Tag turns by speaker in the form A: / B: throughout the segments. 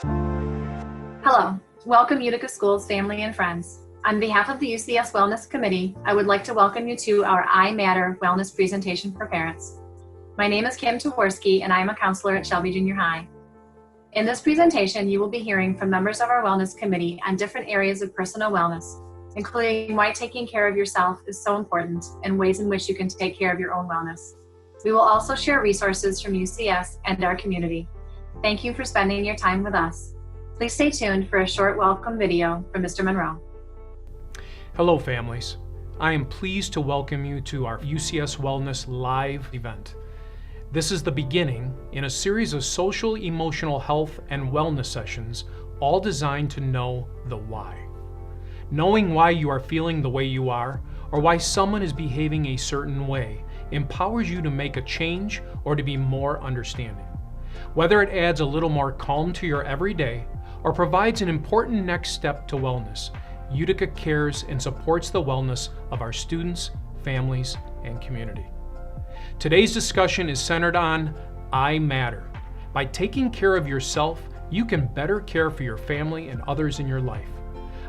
A: Hello, welcome Utica Schools family and friends. On behalf of the UCS Wellness Committee, I would like to welcome you to our I Matter wellness presentation for parents. My name is Kim Tworski and I am a counselor at Shelby Junior High. In this presentation, you will be hearing from members of our Wellness Committee on different areas of personal wellness, including why taking care of yourself is so important and ways in which you can take care of your own wellness. We will also share resources from UCS and our community. Thank you for spending your time with us. Please stay tuned for a short welcome video from Mr. Monroe.
B: Hello families. I am pleased to welcome you to our UCS Wellness Live event. This is the beginning in a series of social, emotional health and wellness sessions, all designed to know the why. Knowing why you are feeling the way you are, or why someone is behaving a certain way, empowers you to make a change or to be more understanding. Whether it adds a little more calm to your everyday or provides an important next step to wellness, Utica cares and supports the wellness of our students, families, and community. Today's discussion is centered on I Matter. By taking care of yourself, you can better care for your family and others in your life.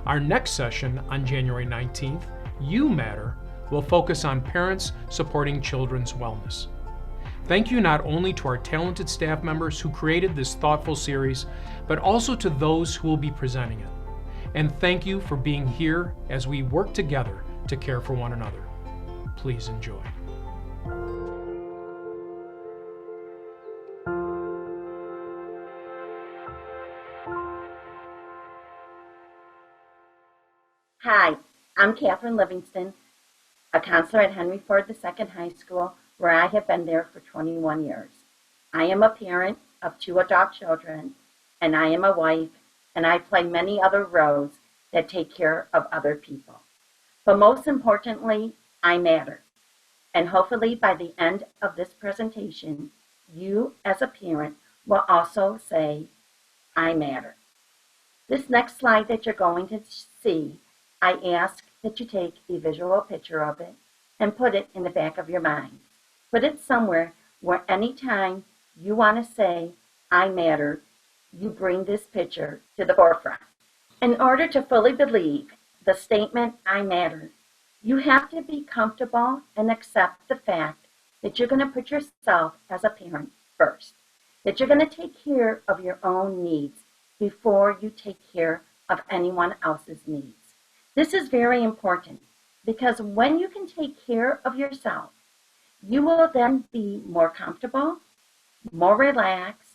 B: Our next session on January 19th, You Matter, will focus on parents supporting children's wellness. Thank you not only to our talented staff members who created this thoughtful series, but also to those who will be presenting it. And thank you for being here as we work together to care for one another. Please enjoy.
C: Hi, I'm Catherine Livingston, a counselor at Henry Ford II High School, where I have been there for 21 years. I am a parent of 2 adult children, and I am a wife, and I play many other roles that take care of other people. But most importantly, I matter. And hopefully by the end of this presentation, you as a parent will also say, I matter. This next slide that you're going to see, I ask that you take a visual picture of it and put it in the back of your mind. Put it somewhere where anytime you want to say, I matter, you bring this picture to the forefront. In order to fully believe the statement, I matter, you have to be comfortable and accept the fact that you're going to put yourself as a parent first, that you're going to take care of your own needs before you take care of anyone else's needs. This is very important because when you can take care of yourself, you will then be more comfortable, more relaxed,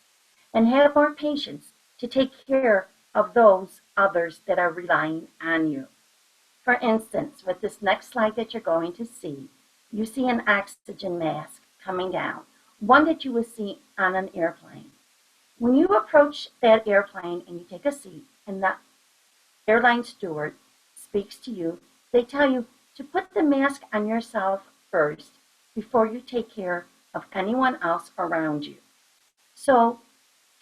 C: and have more patience to take care of those others that are relying on you. For instance, with this next slide that you're going to see, you see an oxygen mask coming down, one that you would see on an airplane. When you approach that airplane and you take a seat and the airline steward speaks to you, they tell you to put the mask on yourself first before you take care of anyone else around you. So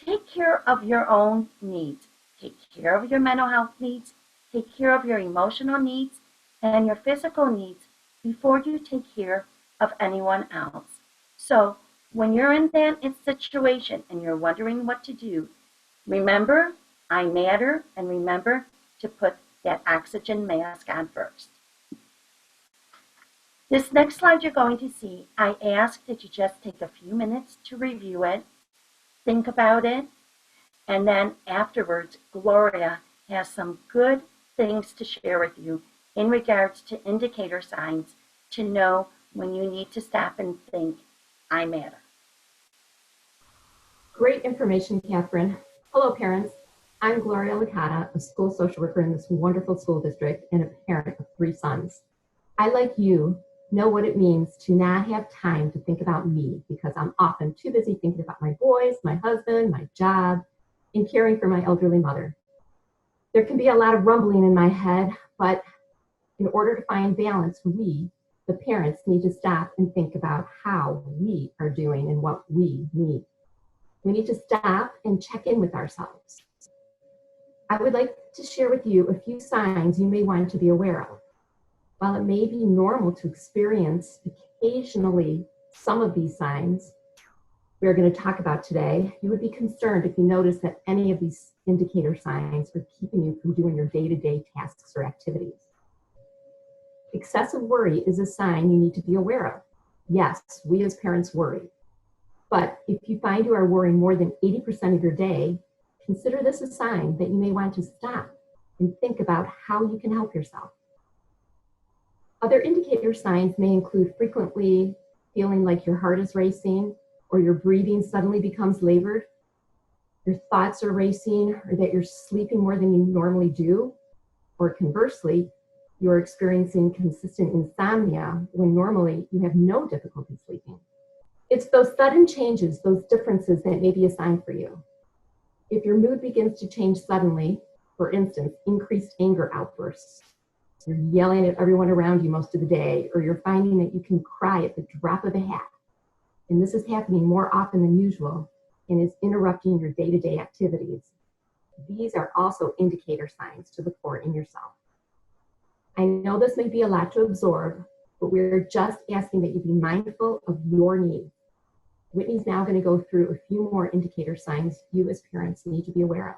C: take care of your own needs. Take care of your mental health needs. Take care of your emotional needs and your physical needs before you take care of anyone else. So when you're in that situation and you're wondering what to do, remember, I matter, and remember to put that oxygen mask on first. This next slide you're going to see, I ask that you just take a few minutes to review it, think about it, and then afterwards, Gloria has some good things to share with you in regards to indicator signs to know when you need to stop and think, I matter.
D: Great information, Catherine. Hello, parents. I'm Gloria Licata, a school social worker in this wonderful school district and a parent of 3 sons. I, like you, know what it means to not have time to think about me because I'm often too busy thinking about my boys, my husband, my job, and caring for my elderly mother. There can be a lot of rumbling in my head, but in order to find balance, we, the parents, need to stop and think about how we are doing and what we need. We need to stop and check in with ourselves. I would like to share with you a few signs you may want to be aware of. While it may be normal to experience occasionally some of these signs, we are going to talk about today, you would be concerned if you notice that any of these indicator signs are keeping you from doing your day-to-day tasks or activities. Excessive worry is a sign you need to be aware of. Yes, we as parents worry. But if you find you are worrying more than 80% of your day, consider this a sign that you may want to stop and think about how you can help yourself. Other indicator signs may include frequently feeling like your heart is racing, or your breathing suddenly becomes labored, your thoughts are racing, or that you're sleeping more than you normally do, or conversely, you're experiencing consistent insomnia when normally you have no difficulty sleeping. It's those sudden changes, those differences that may be a sign for you. If your mood begins to change suddenly, for instance, increased anger outbursts, you're yelling at everyone around you most of the day, or you're finding that you can cry at the drop of a hat, and this is happening more often than usual and is interrupting your day-to-day activities, these are also indicator signs to look for in yourself. I know this may be a lot to absorb, but we're just asking that you be mindful of your needs. Whitney's now going to go through a few more indicator signs you as parents need to be aware of.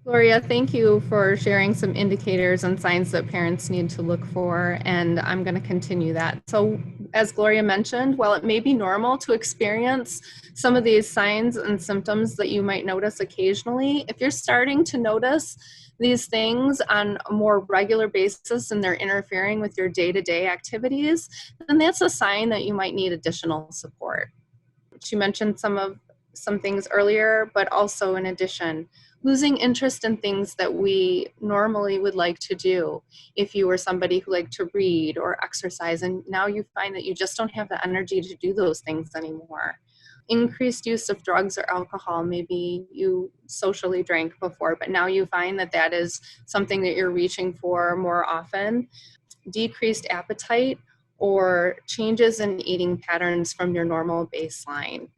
E: Gloria, thank you for sharing some indicators and signs that parents need to look for, and I'm going to continue that. So as Gloria mentioned, while it may be normal to experience some of these signs and symptoms that you might notice occasionally, if you're starting to notice these things on a more regular basis and they're interfering with your day-to-day activities, then that's a sign that you might need additional support. She mentioned some things earlier, but also in addition, losing interest in things that we normally would like to do. If you were somebody who liked to read or exercise, and now you find that you just don't have the energy to do those things anymore. Increased use of drugs or alcohol. Maybe you socially drank before, but now you find that that is something that you're reaching for more often. Decreased appetite or changes in eating patterns from your normal baseline.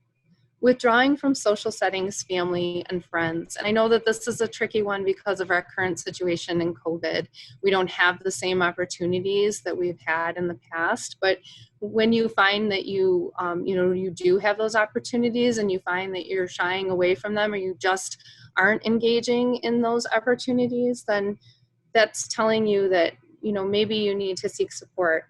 E: Withdrawing from social settings, family, and friends. And I know that this is a tricky one because of our current situation in COVID. We don't have the same opportunities that we've had in the past, but when you find that you do have those opportunities and you find that you're shying away from them or you just aren't engaging in those opportunities, then that's telling you that, maybe you need to seek support.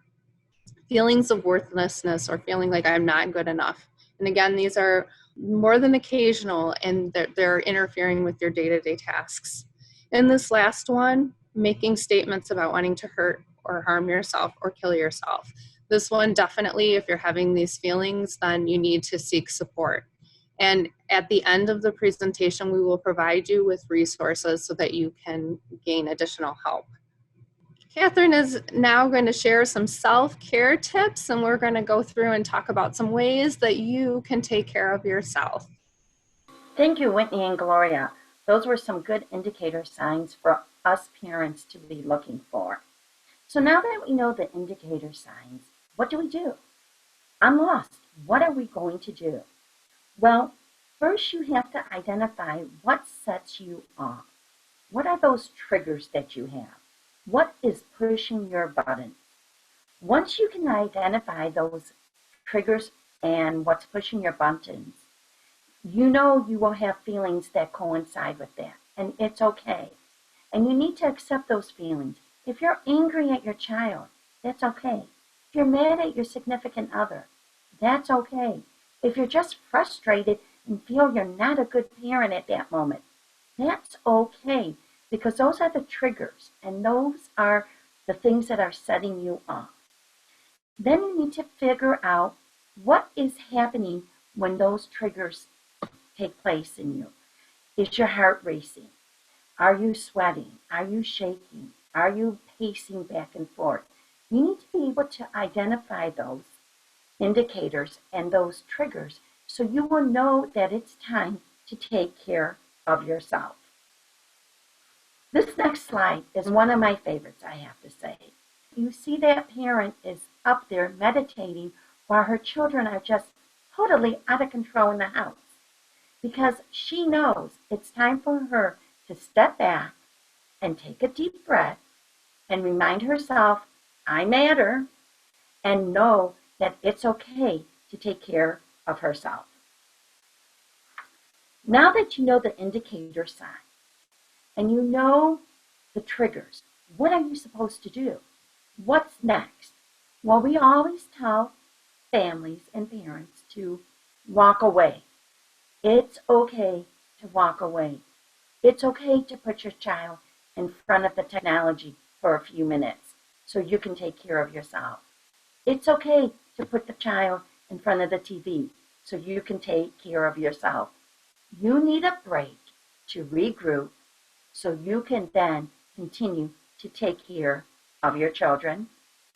E: Feelings of worthlessness or feeling like I'm not good enough. And again, these are more than occasional and they're interfering with your day-to-day tasks. And this last one, making statements about wanting to hurt or harm yourself or kill yourself. This one, definitely, if you're having these feelings, then you need to seek support. And at the end of the presentation, we will provide you with resources so that you can gain additional help. Catherine is now going to share some self-care tips, and we're going to go through and talk about some ways that you can take care of yourself.
C: Thank you, Whitney and Gloria. Those were some good indicator signs for us parents to be looking for. So now that we know the indicator signs, what do? I'm lost. What are we going to do? Well, first you have to identify what sets you off. What are those triggers that you have? What is pushing your buttons? Once you can identify those triggers and what's pushing your buttons, you know you will have feelings that coincide with that, and it's okay. And you need to accept those feelings. If you're angry at your child, that's okay. If you're mad at your significant other, that's okay. If you're just frustrated and feel you're not a good parent at that moment, that's okay. Because those are the triggers, and those are the things that are setting you off. Then you need to figure out what is happening when those triggers take place in you. Is your heart racing? Are you sweating? Are you shaking? Are you pacing back and forth? You need to be able to identify those indicators and those triggers so you will know that it's time to take care of yourself. This next slide is one of my favorites, I have to say. You see that parent is up there meditating while her children are just totally out of control in the house because she knows it's time for her to step back and take a deep breath and remind herself, I matter, and know that it's okay to take care of herself. Now that you know the indicator signs and you know the triggers, what are you supposed to do? What's next? Well, we always tell families and parents to walk away. It's okay to walk away. It's okay to put your child in front of the technology for a few minutes so you can take care of yourself. It's okay to put the child in front of the TV so you can take care of yourself. You need a break to regroup so you can then continue to take care of your children,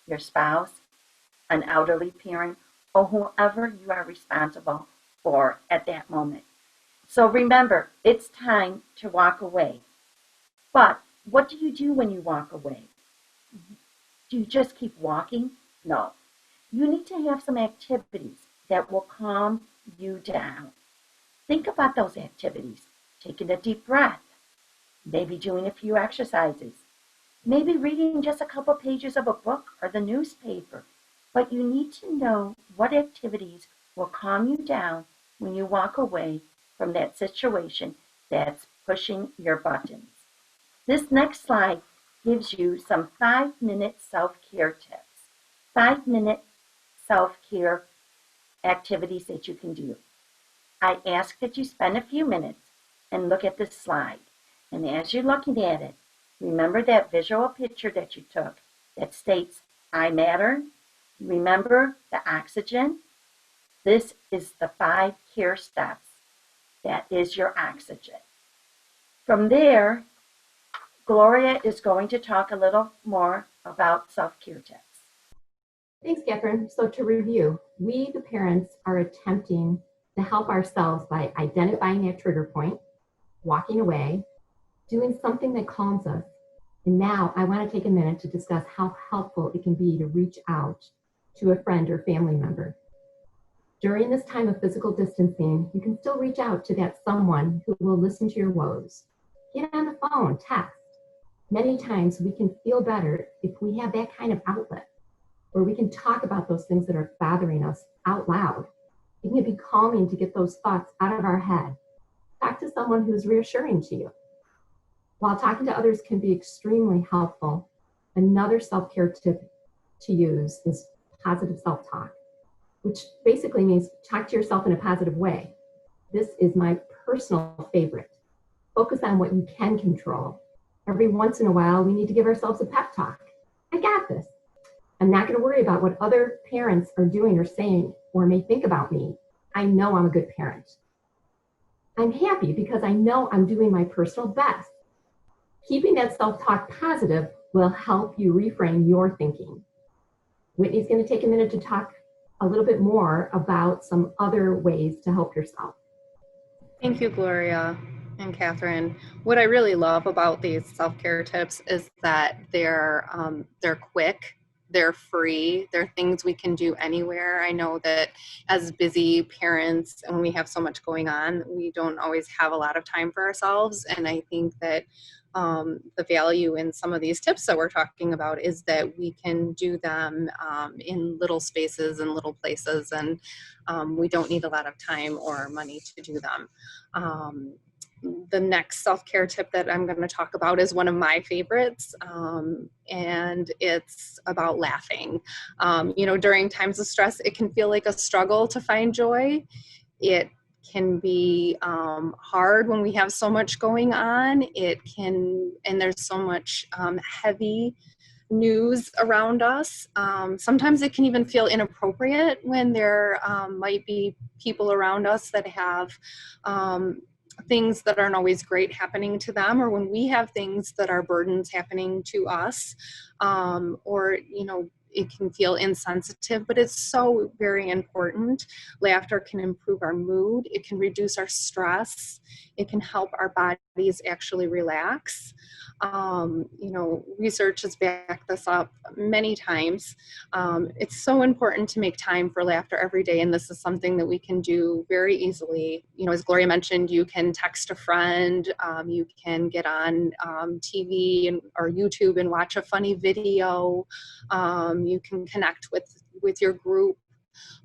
C: your spouse, an elderly parent, or whoever you are responsible for at that moment. So remember, it's time to walk away. But what do you do when you walk away? Do you just keep walking? No. You need to have some activities that will calm you down. Think about those activities. Taking a deep breath, maybe doing a few exercises, maybe reading just a couple pages of a book or the newspaper. But you need to know what activities will calm you down when you walk away from that situation that's pushing your buttons. This next slide gives you some 5-minute self-care tips. 5-minute self-care activities that you can do. I ask that you spend a few minutes and look at this slide. And as you're looking at it, remember that visual picture that you took that states, I matter. Remember the oxygen. This is the 5 care steps. That is your oxygen. From there, Gloria is going to talk a little more about self-care tips.
D: Thanks, Catherine. So to review, we, the parents, are attempting to help ourselves by identifying that trigger point, walking away, doing something that calms us. And now I want to take a minute to discuss how helpful it can be to reach out to a friend or family member. During this time of physical distancing, you can still reach out to that someone who will listen to your woes. Get on the phone, text. Many times we can feel better if we have that kind of outlet where we can talk about those things that are bothering us out loud. It can be calming to get those thoughts out of our head. Talk to someone who's reassuring to you. While talking to others can be extremely helpful, another self-care tip to use is positive self-talk, which basically means talk to yourself in a positive way. This is my personal favorite. Focus on what you can control. Every once in a while, we need to give ourselves a pep talk. I got this. I'm not going to worry about what other parents are doing or saying or may think about me. I know I'm a good parent. I'm happy because I know I'm doing my personal best. Keeping that self-talk positive will help you reframe your thinking. Whitney's going to take a minute to talk a little bit more about some other ways to help yourself.
E: Thank you, Gloria and Catherine. What I really love about these self-care tips is that they're quick, they're free, they're things we can do anywhere. I know that as busy parents, and when we have so much going on, we don't always have a lot of time for ourselves. And I think that the value in some of these tips that we're talking about is that we can do them in little spaces and little places, and we don't need a lot of time or money to do them. The next self-care tip that I'm going to talk about is one of my favorites, and it's about laughing. During times of stress, it can feel like a struggle to find joy. It can be hard when we have so much going on. And there's so much heavy news around us. Sometimes it can even feel inappropriate when there might be people around us that have things that aren't always great happening to them, or when we have things that are burdens happening to us, it can feel insensitive, but it's so very important. Laughter can improve our mood. It can reduce our stress. It can help our bodies actually relax. Research has backed this up many times. It's so important to make time for laughter every day, and this is something that we can do very easily. As Gloria mentioned, you can text a friend, you can get on TV or YouTube and watch a funny video. You can connect with your group,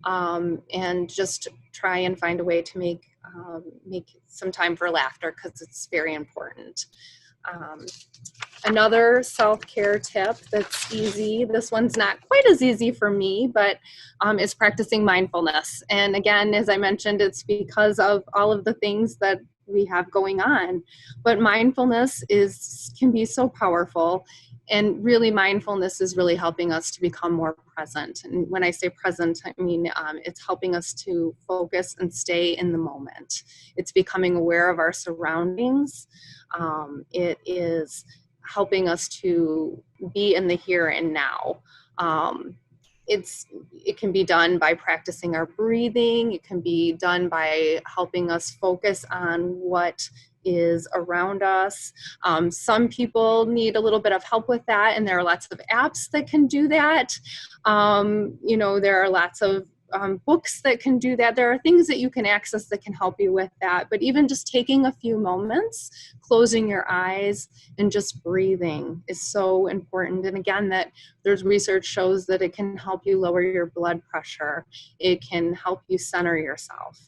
E: and just try and find a way to make make some time for laughter because it's very important. Another self-care tip that's easy, this one's not quite as easy for me, but is practicing mindfulness. And again, as I mentioned, it's because of all of the things that we have going on. But mindfulness can be so powerful. And really, mindfulness is really helping us to become more present. And when I say present, I mean it's helping us to focus and stay in the moment. It's becoming aware of our surroundings. It is helping us to be in the here and now. It can be done by practicing our breathing. It can be done by helping us focus on what is around us. Some people need a little bit of help with that, and there are lots of apps that can do that. There are lots of books that can do that. There are things that you can access that can help you with that. But even just taking a few moments, closing your eyes and just breathing is so important. And again, that there's research shows that it can help you lower your blood pressure. It can help you center yourself.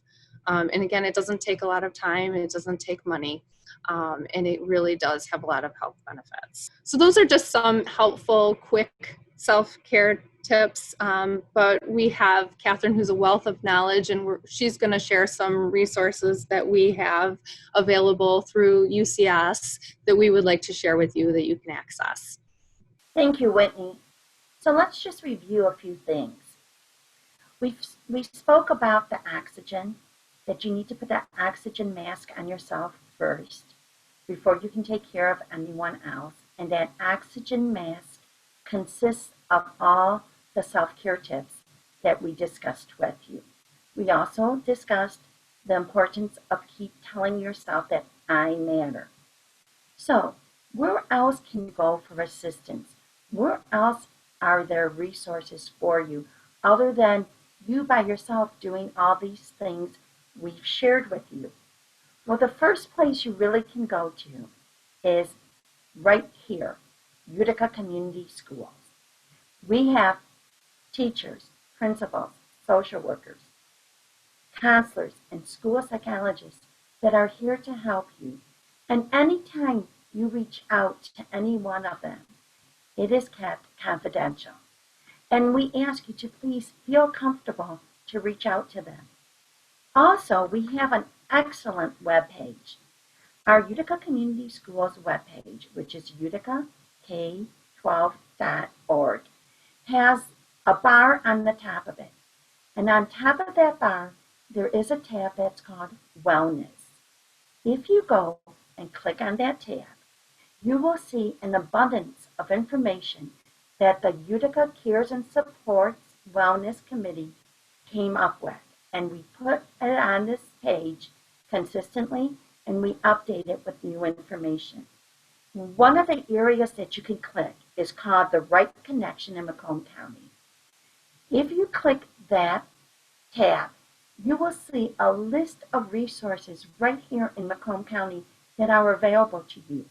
E: And again, it doesn't take a lot of time. It doesn't take money. And it really does have a lot of health benefits. So those are just some helpful, quick self-care tips. But we have Catherine, who's a wealth of knowledge, and she's going to share some resources that we have available through UCS that we would like to share with you that you can access.
C: Thank you, Whitney. So let's just review a few things. We spoke about the oxygen, that you need to put that oxygen mask on yourself first before you can take care of anyone else. And that oxygen mask consists of all the self-care tips that we discussed with you. We also discussed the importance of keep telling yourself that I matter. So where else can you go for assistance? Where else are there resources for you other than you by yourself doing all these things we've shared with you? Well, the first place you really can go to is right here, Utica Community Schools. We have teachers, principals, social workers, counselors, and school psychologists that are here to help you. And anytime you reach out to any one of them, it is kept confidential. And we ask you to please feel comfortable to reach out to them. Also, we have an excellent webpage. Our Utica Community Schools webpage, which is uticak12.org, has a bar on the top of it. And on top of that bar, there is a tab that's called Wellness. If you go and click on that tab, you will see an abundance of information that the Utica Cares and Supports Wellness Committee came up with. And we put it on this page consistently, and we update it with new information. One of the areas that you can click is called the Right Connection in Macomb County. If you click that tab, you will see a list of resources right here in Macomb County that are available to you.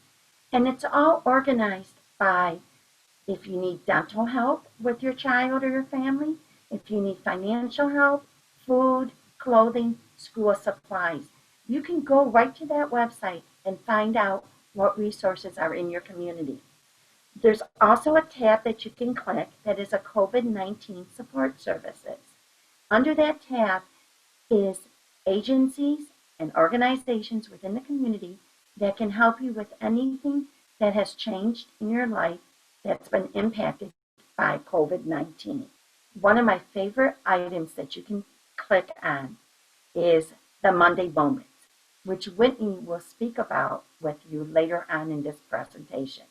C: And it's all organized by if you need dental help with your child or your family, if you need financial help, food, clothing, school supplies. You can go right to that website and find out what resources are in your community. There's also a tab that you can click that is a COVID-19 support services. Under that tab is agencies and organizations within the community that can help you with anything that has changed in your life that's been impacted by COVID-19. One of my favorite items that you can click on is the Monday Moments, which Whitney will speak about with you later on in this presentation.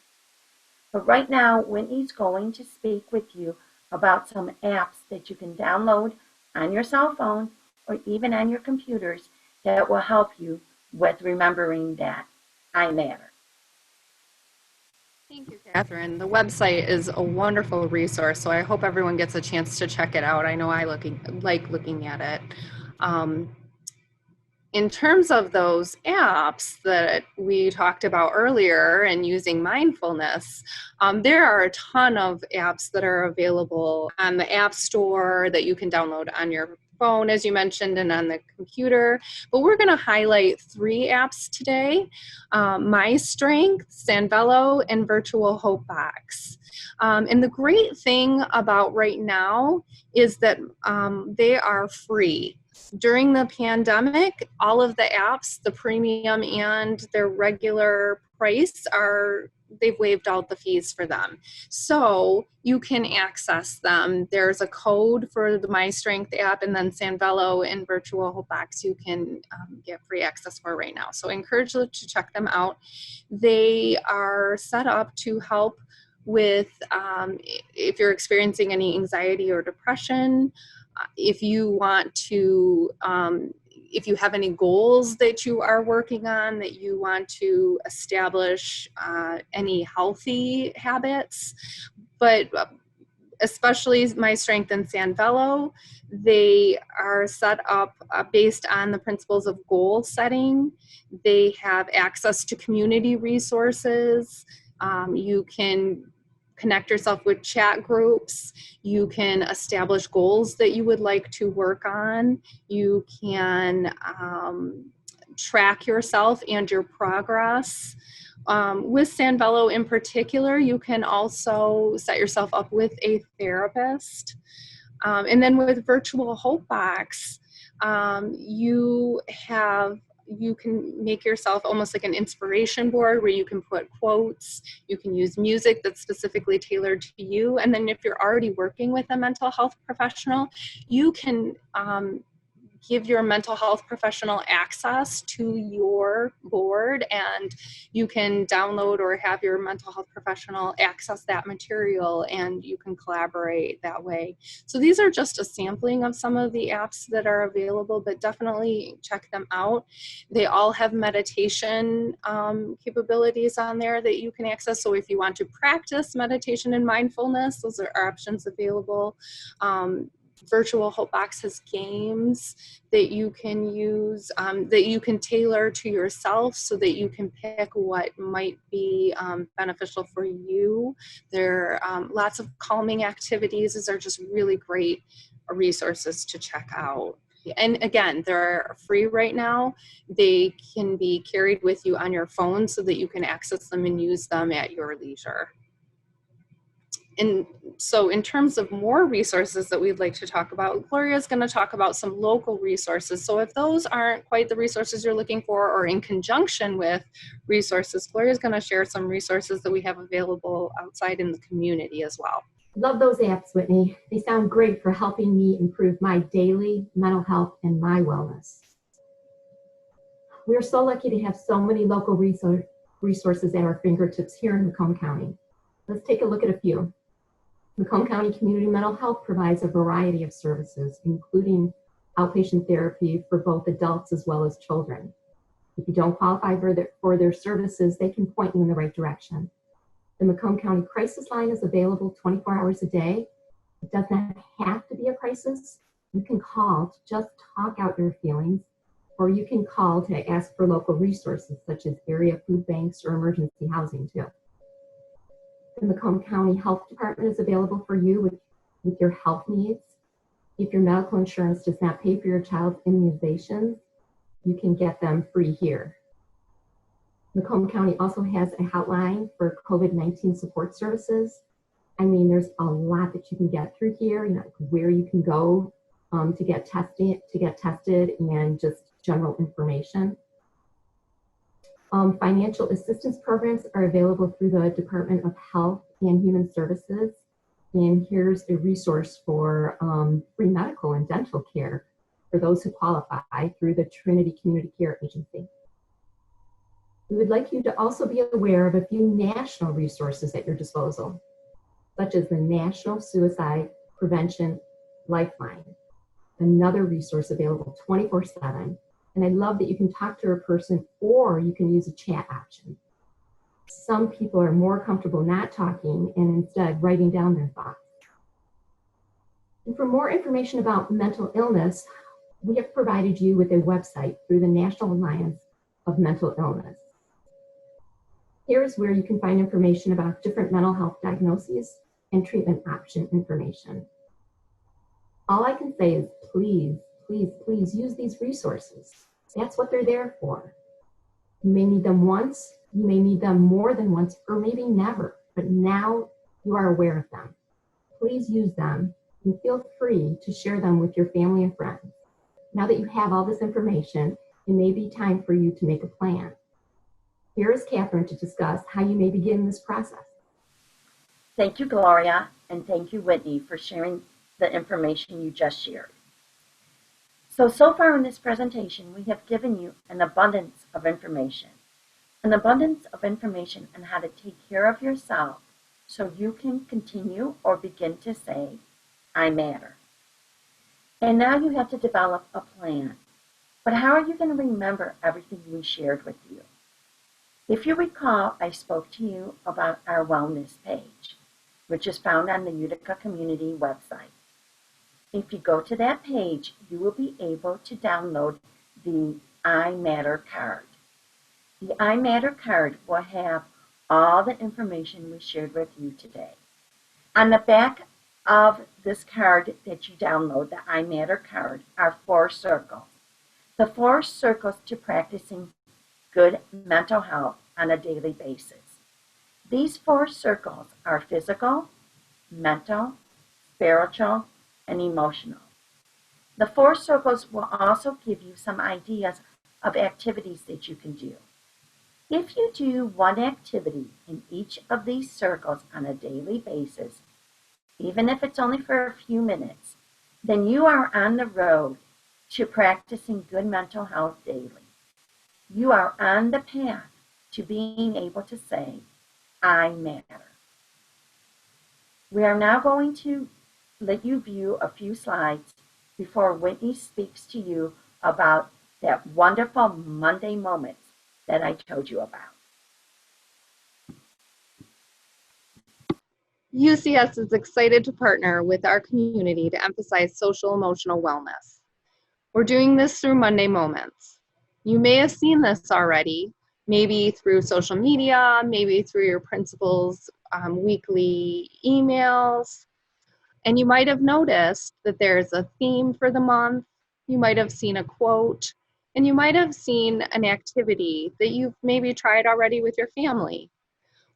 C: But right now, Whitney's going to speak with you about some apps that you can download on your cell phone or even on your computers that will help you with remembering that I matter.
E: Thank you, Catherine. The website is a wonderful resource, so I hope everyone gets a chance to check it out. I know I like looking at it. In terms of those apps that we talked about earlier and using mindfulness, there are a ton of apps that are available on the App Store that you can download on your phone, as you mentioned, and on the computer. But we're going to highlight 3 apps today: My Strength, Sanvello, and Virtual Hope Box. And the great thing about right now is that they are free. During the pandemic, all of the apps, the premium and their regular price, they've waived out the fees for them. So you can access them. There's a code for the My Strength app, and then Sanvello and Virtual Hope Box you can get free access for right now. So I encourage you to check them out. They are set up to help with if you're experiencing any anxiety or depression, if you want to, if you have any goals that you are working on, that you want to establish any healthy habits, but especially My Strength and Sanvello, they are set up based on the principles of goal setting. They have access to community resources. You can connect yourself with chat groups. You can establish goals that you would like to work on. You can track yourself and your progress. With Sanvello in particular, you can also set yourself up with a therapist. And then with Virtual Hope Box, you can make yourself almost like an inspiration board where you can put quotes, you can use music that's specifically tailored to you. And then if you're already working with a mental health professional, you can give your mental health professional access to your board, and you can download or have your mental health professional access that material, and you can collaborate that way. So these are just a sampling of some of the apps that are available, but definitely check them out. They all have meditation capabilities on there that you can access. So if you want to practice meditation and mindfulness, those are options available. Virtual Hope Box has games that you can use, that you can tailor to yourself so that you can pick what might be beneficial for you. There are lots of calming activities. These are just really great resources to check out. And again, they're free right now. They can be carried with you on your phone so that you can access them and use them at your leisure. And so in terms of more resources that we'd like to talk about, Gloria is going to talk about some local resources. So if those aren't quite the resources you're looking for, or in conjunction with resources, Gloria is going to share some resources that we have available outside in the community as well.
D: Love those apps, Whitney. They sound great for helping me improve my daily mental health and my wellness. We're so lucky to have so many local resources at our fingertips here in Macomb County. Let's take a look at a few. Macomb County Community Mental Health provides a variety of services, including outpatient therapy for both adults as well as children. If you don't qualify for their services, they can point you in the right direction. The Macomb County Crisis Line is available 24 hours a day. It does not have to be a crisis. You can call to just talk out your feelings, or you can call to ask for local resources such as area food banks or emergency housing too. The Macomb County Health Department is available for you with your health needs. If your medical insurance does not pay for your child's immunizations, you can get them free here. Macomb County also has a hotline for COVID-19 support services. I mean, there's a lot that you can get through here, you know, where you can go to get tested and just general information. Financial assistance programs are available through the Department of Health and Human Services. And here's a resource for free medical and dental care for those who qualify through the Trinity Community Care Agency. We would like you to also be aware of a few national resources at your disposal, such as the National Suicide Prevention Lifeline, another resource available 24/7. And I love that you can talk to a person or you can use a chat option. Some people are more comfortable not talking and instead writing down their thoughts. And for more information about mental illness, we have provided you with a website through the National Alliance of Mental Illness. Here's where you can find information about different mental health diagnoses and treatment option information. All I can say is please, please, please use these resources. That's what they're there for. You may need them once, you may need them more than once, or maybe never, but now you are aware of them. Please use them and feel free to share them with your family and friends. Now that you have all this information, it may be time for you to make a plan. Here is Catherine to discuss how you may begin this process.
C: Thank you, Gloria, and thank you, Whitney, for sharing the information you just shared. So far in this presentation, we have given you an abundance of information on how to take care of yourself so you can continue or begin to say, I matter. And now you have to develop a plan. But how are you going to remember everything we shared with you? If you recall, I spoke to you about our wellness page, which is found on the Utica Community website. If you go to that page, you will be able to download the I Matter card. The I Matter card will have all the information we shared with you today. On the back of this card that you download, the I Matter card, are 4 circles. The 4 circles to practicing good mental health on a daily basis. These 4 circles are physical, mental, spiritual, and emotional. The 4 circles will also give you some ideas of activities that you can do. If you do one activity in each of these circles on a daily basis, even if it's only for a few minutes, then you are on the road to practicing good mental health daily. You are on the path to being able to say, I matter. We are now going to let you view a few slides before Whitney speaks to you about that wonderful Monday moments that I told you about.
E: UCS is excited to partner with our community to emphasize social emotional wellness. We're doing this through Monday Moments. You may have seen this already, maybe through social media, maybe through your principal's weekly emails. And you might have noticed that there's a theme for the month. You might have seen a quote, and you might have seen an activity that you've maybe tried already with your family.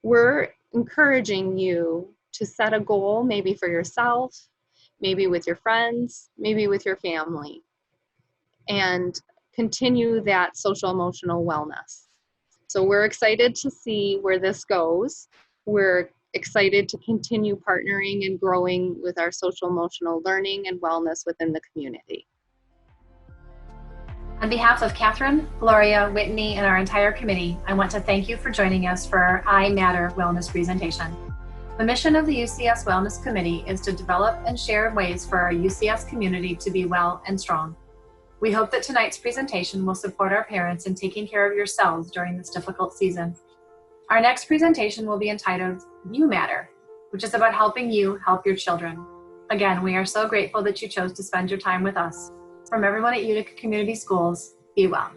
E: We're encouraging you to set a goal, maybe for yourself, maybe with your friends, maybe with your family, and continue that social emotional wellness. So we're excited to see where this goes. We're excited to continue partnering and growing with our social emotional learning and wellness within the community.
A: On behalf of Catherine, Gloria, Whitney, and our entire committee, I want to thank you for joining us for our I Matter Wellness presentation. The mission of the UCS Wellness Committee is to develop and share ways for our UCS community to be well and strong. We hope that tonight's presentation will support our parents in taking care of yourselves during this difficult season. Our next presentation will be entitled You Matter, which is about helping you help your children. Again, we are so grateful that you chose to spend your time with us. From everyone at Utica Community Schools, be well.